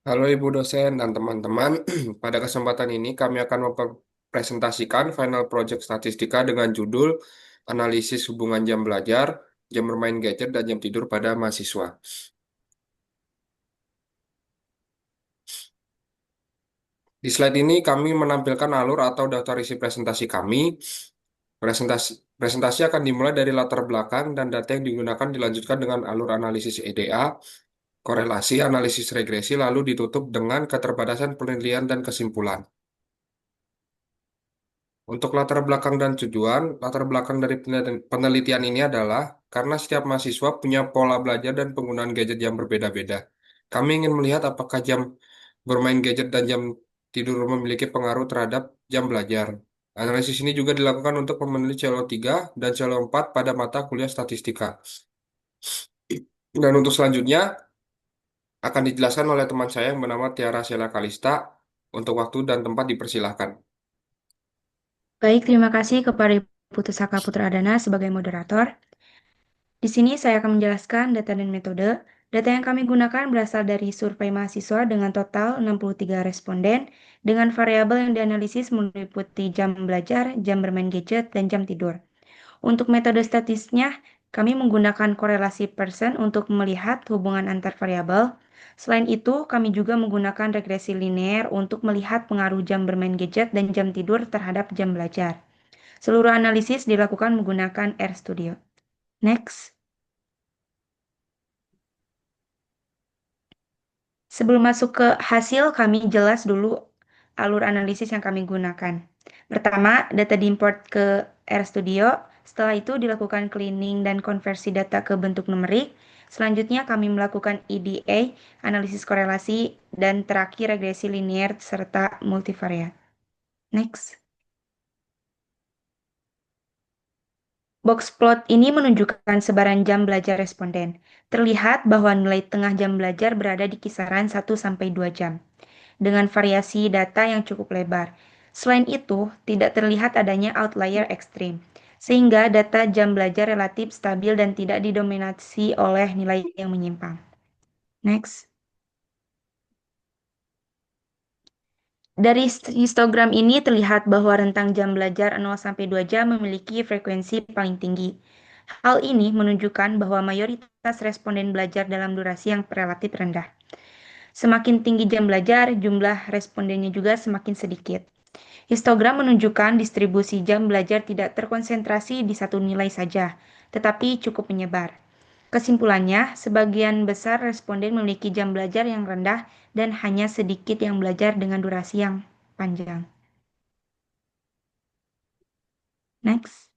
Halo Ibu dosen dan teman-teman, pada kesempatan ini kami akan mempresentasikan final project statistika dengan judul Analisis Hubungan Jam Belajar, Jam Bermain Gadget, dan Jam Tidur pada Mahasiswa. Di slide ini kami menampilkan alur atau daftar isi presentasi kami. Presentasi, presentasi akan dimulai dari latar belakang dan data yang digunakan dilanjutkan dengan alur analisis EDA, korelasi, analisis regresi, lalu ditutup dengan keterbatasan penelitian dan kesimpulan. Untuk latar belakang dan tujuan, latar belakang dari penelitian ini adalah karena setiap mahasiswa punya pola belajar dan penggunaan gadget yang berbeda-beda. Kami ingin melihat apakah jam bermain gadget dan jam tidur memiliki pengaruh terhadap jam belajar. Analisis ini juga dilakukan untuk memenuhi CO3 dan CO4 pada mata kuliah statistika. Dan untuk selanjutnya akan dijelaskan oleh teman saya yang bernama Tiara Sela Kalista. Untuk waktu dan tempat dipersilahkan. Baik, terima kasih kepada Ibu Pusaka Putra Adana sebagai moderator. Di sini saya akan menjelaskan data dan metode. Data yang kami gunakan berasal dari survei mahasiswa dengan total 63 responden dengan variabel yang dianalisis meliputi jam belajar, jam bermain gadget, dan jam tidur. Untuk metode statistiknya, kami menggunakan korelasi Pearson untuk melihat hubungan antar variabel. Selain itu, kami juga menggunakan regresi linear untuk melihat pengaruh jam bermain gadget dan jam tidur terhadap jam belajar. Seluruh analisis dilakukan menggunakan RStudio. Next. Sebelum masuk ke hasil, kami jelas dulu alur analisis yang kami gunakan. Pertama, data diimport ke RStudio. Setelah itu dilakukan cleaning dan konversi data ke bentuk numerik. Selanjutnya kami melakukan EDA, analisis korelasi, dan terakhir regresi linear serta multivariat. Next. Box plot ini menunjukkan sebaran jam belajar responden. Terlihat bahwa nilai tengah jam belajar berada di kisaran 1-2 jam, dengan variasi data yang cukup lebar. Selain itu, tidak terlihat adanya outlier ekstrim, sehingga data jam belajar relatif stabil dan tidak didominasi oleh nilai yang menyimpang. Next. Dari histogram ini terlihat bahwa rentang jam belajar 0-2 jam memiliki frekuensi paling tinggi. Hal ini menunjukkan bahwa mayoritas responden belajar dalam durasi yang relatif rendah. Semakin tinggi jam belajar, jumlah respondennya juga semakin sedikit. Histogram menunjukkan distribusi jam belajar tidak terkonsentrasi di satu nilai saja, tetapi cukup menyebar. Kesimpulannya, sebagian besar responden memiliki jam belajar yang rendah dan hanya sedikit yang belajar dengan durasi yang panjang. Next.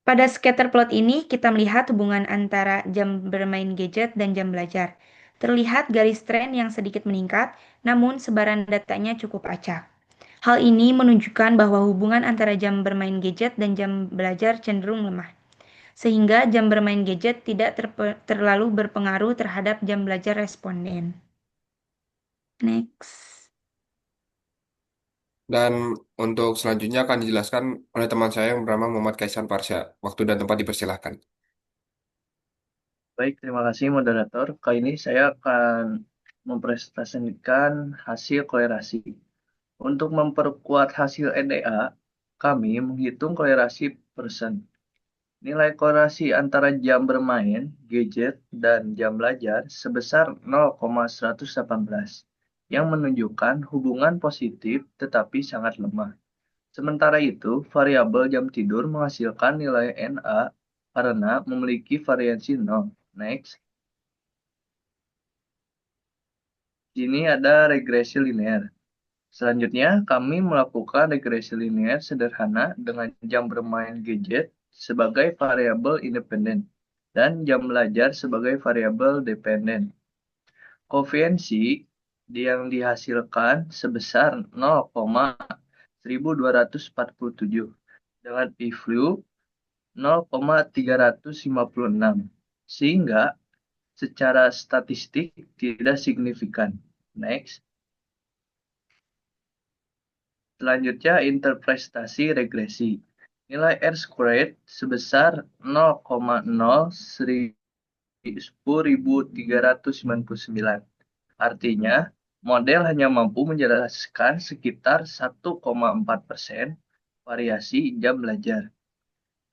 Pada scatter plot ini, kita melihat hubungan antara jam bermain gadget dan jam belajar. Terlihat garis tren yang sedikit meningkat, namun sebaran datanya cukup acak. Hal ini menunjukkan bahwa hubungan antara jam bermain gadget dan jam belajar cenderung lemah, sehingga jam bermain gadget tidak terlalu berpengaruh terhadap jam belajar responden. Next. Dan untuk selanjutnya akan dijelaskan oleh teman saya yang bernama Muhammad Kaisan Parsha. Waktu dan tempat dipersilahkan. Baik, terima kasih moderator. Kali ini saya akan mempresentasikan hasil kolerasi. Untuk memperkuat hasil EDA, kami menghitung kolerasi persen. Nilai korelasi antara jam bermain, gadget, dan jam belajar sebesar 0,118, yang menunjukkan hubungan positif tetapi sangat lemah. Sementara itu, variabel jam tidur menghasilkan nilai NA karena memiliki variansi 0. Next. Sini ada regresi linear. Selanjutnya, kami melakukan regresi linear sederhana dengan jam bermain gadget sebagai variabel independen dan jam belajar sebagai variabel dependen. Koefiensi yang dihasilkan sebesar 0,1247 dengan p-value 0,356 sehingga secara statistik tidak signifikan. Next. Selanjutnya, interpretasi regresi. Nilai R squared sebesar 0,010.399 Artinya, model hanya mampu menjelaskan sekitar 1,4% variasi jam belajar.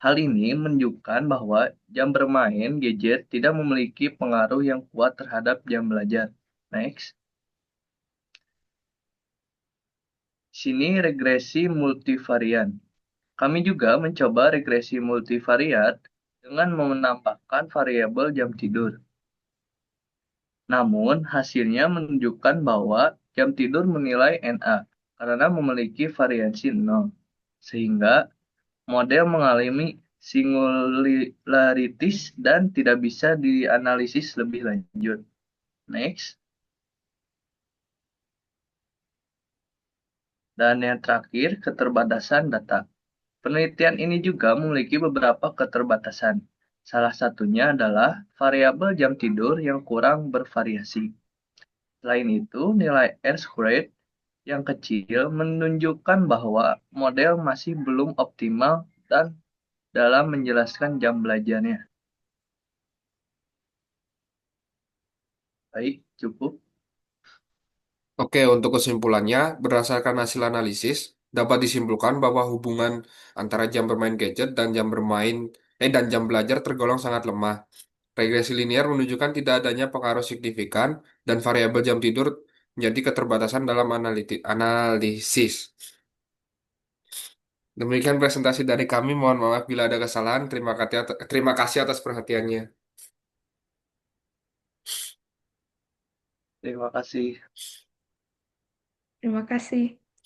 Hal ini menunjukkan bahwa jam bermain gadget tidak memiliki pengaruh yang kuat terhadap jam belajar. Next, sini regresi multivarian. Kami juga mencoba regresi multivariat dengan menambahkan variabel jam tidur. Namun, hasilnya menunjukkan bahwa jam tidur menilai NA karena memiliki variansi 0, sehingga model mengalami singularitis dan tidak bisa dianalisis lebih lanjut. Next. Dan yang terakhir, keterbatasan data. Penelitian ini juga memiliki beberapa keterbatasan. Salah satunya adalah variabel jam tidur yang kurang bervariasi. Selain itu, nilai R-squared yang kecil menunjukkan bahwa model masih belum optimal dan dalam menjelaskan jam belajarnya. Baik, cukup. Oke, untuk kesimpulannya, berdasarkan hasil analisis, dapat disimpulkan bahwa hubungan antara jam bermain gadget dan jam belajar tergolong sangat lemah. Regresi linear menunjukkan tidak adanya pengaruh signifikan dan variabel jam tidur menjadi keterbatasan dalam analisis. Demikian presentasi dari kami. Mohon maaf bila ada kesalahan. Terima kasih atas perhatiannya. Terima kasih. Terima kasih.